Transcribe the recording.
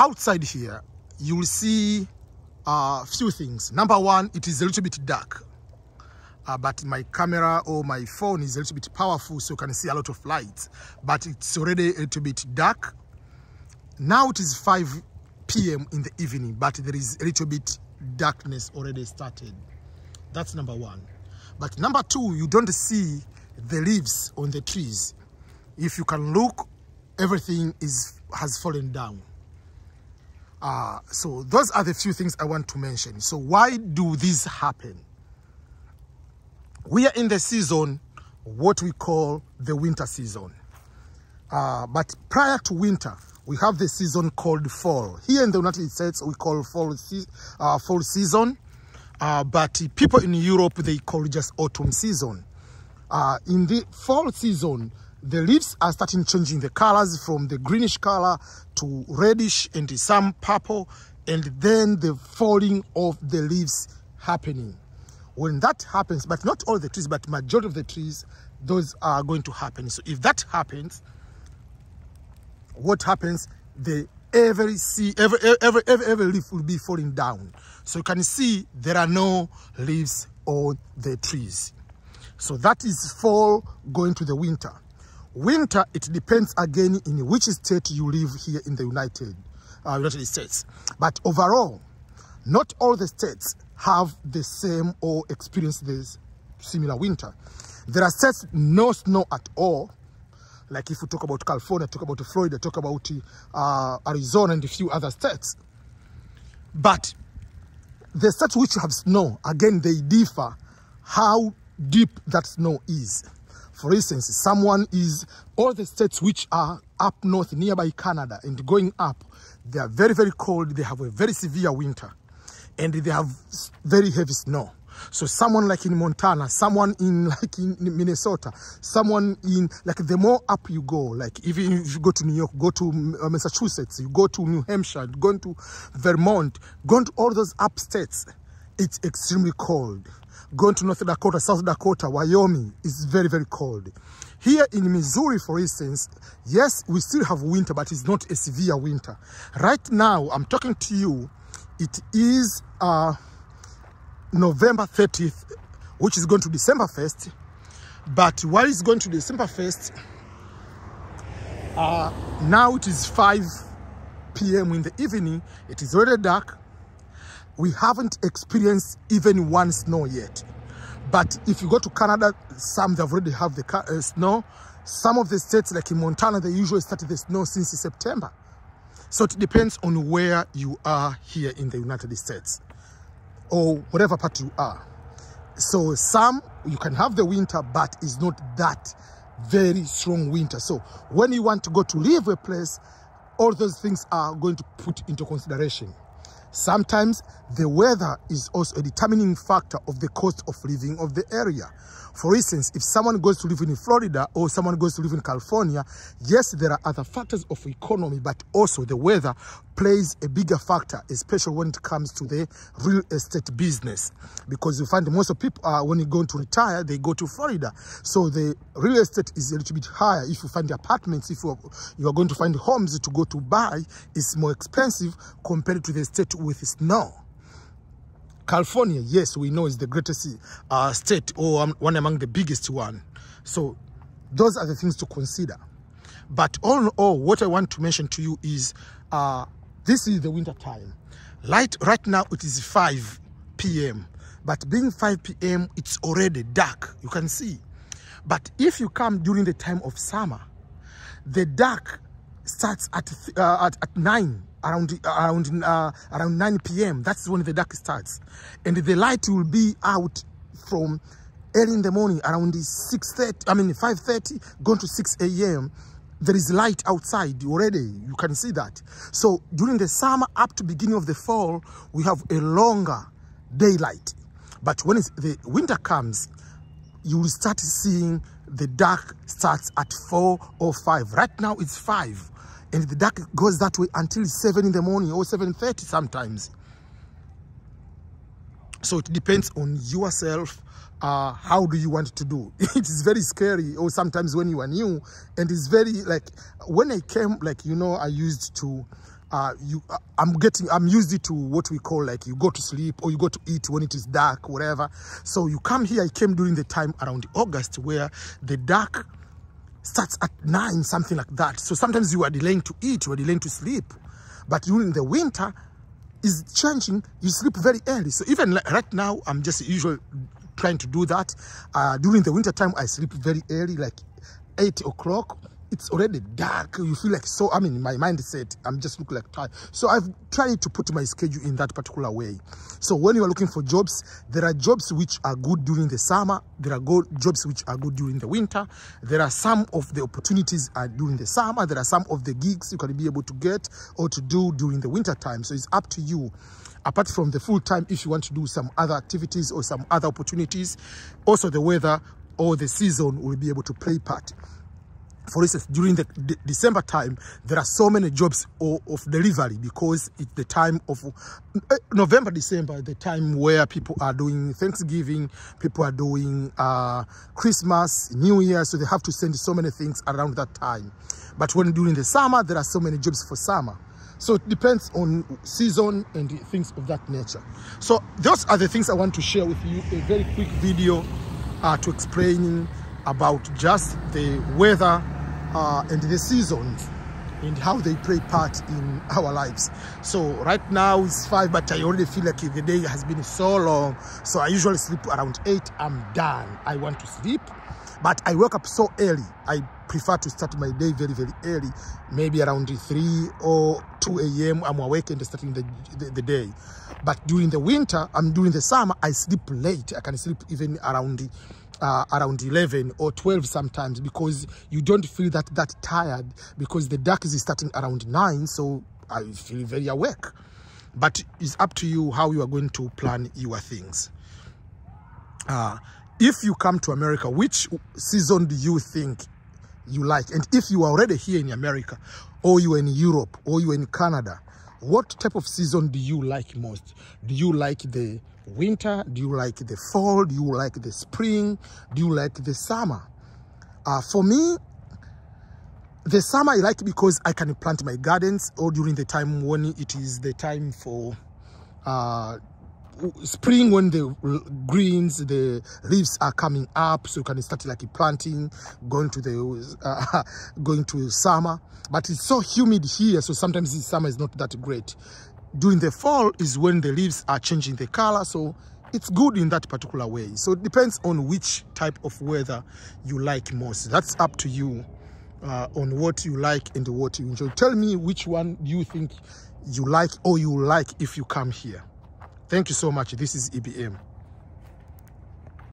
outside here, you will see a few things. Number one, it is a little bit dark. But my camera or my phone is a little bit powerful, so you can see a lot of light. But it's already a little bit dark. Now it is 5 p.m. in the evening, but there is a little bit darkness already started. That's number one. But number two, you don't see the leaves on the trees. If you can look, everything has fallen down. So those are the few things I want to mention. So why do this happen? We are in the season, what we call the winter season. But prior to winter, we have the season called fall. Here in the United States, we call fall season. But people in Europe, they call it just autumn season. In the fall season, the leaves are starting changing the colors from the greenish color to reddish and some purple, and then the falling of the leaves happening. When that happens, but not all the trees, but majority of the trees, those are going to happen. So if that happens, what happens? Every leaf will be falling down. So you can see there are no leaves on the trees. So that is fall going to the winter. Winter, it depends again in which state you live here in the United States. But overall, not all the states have the same or experience this similar winter. There are states no snow at all. Like if we talk about California, talk about Florida, talk about Arizona and a few other states. But the states which have snow, again, they differ how deep that snow is. For instance, all the states which are up north, nearby Canada, and going up, they are very, very cold. They have a very severe winter, and they have very heavy snow. So someone like in Montana, someone in Minnesota, someone in, like, the more up you go, like even if you go to New York, go to Massachusetts, you go to New Hampshire, go to Vermont, go to all those up states, it's extremely cold. Going to North Dakota, South Dakota, Wyoming is very, very cold. Here in Missouri, for instance, yes, we still have winter, but it's not a severe winter. Right now, I'm talking to you, it is November 30th, which is going to December 1st. But while it's going to December 1st, now it is 5 p.m. in the evening. It is already dark. We haven't experienced even one snow yet. But if you go to Canada, some they've already have the snow. Some of the states, like in Montana, they usually started the snow since September. So it depends on where you are here in the United States, or whatever part you are. So some, you can have the winter, but it's not that very strong winter. So when you want to go to live a place, all those things are going to put into consideration. Sometimes the weather is also a determining factor of the cost of living of the area. For instance, if someone goes to live in Florida or someone goes to live in California, yes, there are other factors of economy, but also the weather plays a bigger factor, especially when it comes to the real estate business. Because you find most of people, when you're going to retire, they go to Florida. So the real estate is a little bit higher. If you find apartments, if you are going to find homes to go to buy, it's more expensive compared to the state with snow. California, yes, we know is the greatest state, or one among the biggest one. So those are the things to consider. But all in all, what I want to mention to you is this is the winter time. Right now it is 5 p.m. But being 5 p.m., it's already dark, you can see. But if you come during the time of summer, the dark starts at 9. Around 9 p.m. That's when the dark starts, and the light will be out from early in the morning around 5:30, going to 6 a.m. There is light outside already. You can see that. So during the summer up to beginning of the fall, we have a longer daylight. But when the winter comes, you will start seeing the dark starts at 4 or 5. Right now it's 5. And the dark goes that way until 7 in the morning or 7:30 sometimes. So it depends on yourself. How do you want to do? It is very scary, or sometimes when you are new, and it's very, like, when I came, like, you know, I used to I'm used to what we call like you go to sleep or you go to eat when it is dark, whatever. So you come here. I came during the time around August where the dark starts at 9, something like that. So sometimes you are delaying to eat, you are delaying to sleep. But during the winter is changing, you sleep very early. So even right now, I'm just usually trying to do that. During the winter time, I sleep very early, like 8 o'clock. It's already dark. You feel like, so, I mean, my mindset, I'm just looking like tired. So I've tried to put my schedule in that particular way. So when you are looking for jobs, there are jobs which are good during the summer. There are jobs which are good during the winter. There are some of the opportunities are during the summer. There are some of the gigs you can be able to get or to do during the winter time. So it's up to you. Apart from the full time, if you want to do some other activities or some other opportunities, also the weather or the season will be able to play part. For instance, during the December time, there are so many jobs of delivery because it's the time of November, December, the time where people are doing Thanksgiving, people are doing Christmas, New Year, so they have to send so many things around that time. But when during the summer, there are so many jobs for summer. So it depends on season and things of that nature. So those are the things I want to share with you, a very quick video to explain about just the weather and the seasons and how they play part in our lives. So right now it's 5, but I already feel like the day has been so long. So I usually sleep around 8. I'm done. I want to sleep, but I wake up so early. I prefer to start my day very, very early, maybe around 3 or 2 a.m. I'm awake and starting the day. But during the winter, during the summer, I sleep late. I can sleep even around 11 or 12 sometimes, because you don't feel that tired because the dark is starting around 9. So I feel very awake. But it's up to you how you are going to plan your things. If you come to America, which season do you think you like? And if you are already here in America, or you are in Europe, or you are in Canada, what type of season do you like most? Do you like the winter? Do you like the fall? Do you like the spring? Do you like the summer? For me, the summer I like because I can plant my gardens, or during the time when it is the time for spring, when the greens, the leaves are coming up, so you can start like planting, going to summer. But it's so humid here, so sometimes the summer is not that great. During the fall is when the leaves are changing the color, so it's good in that particular way. So it depends on which type of weather you like most. That's up to you on what you like and what you enjoy. Tell me which one you think you like or you like if you come here. Thank you so much. This is EBM.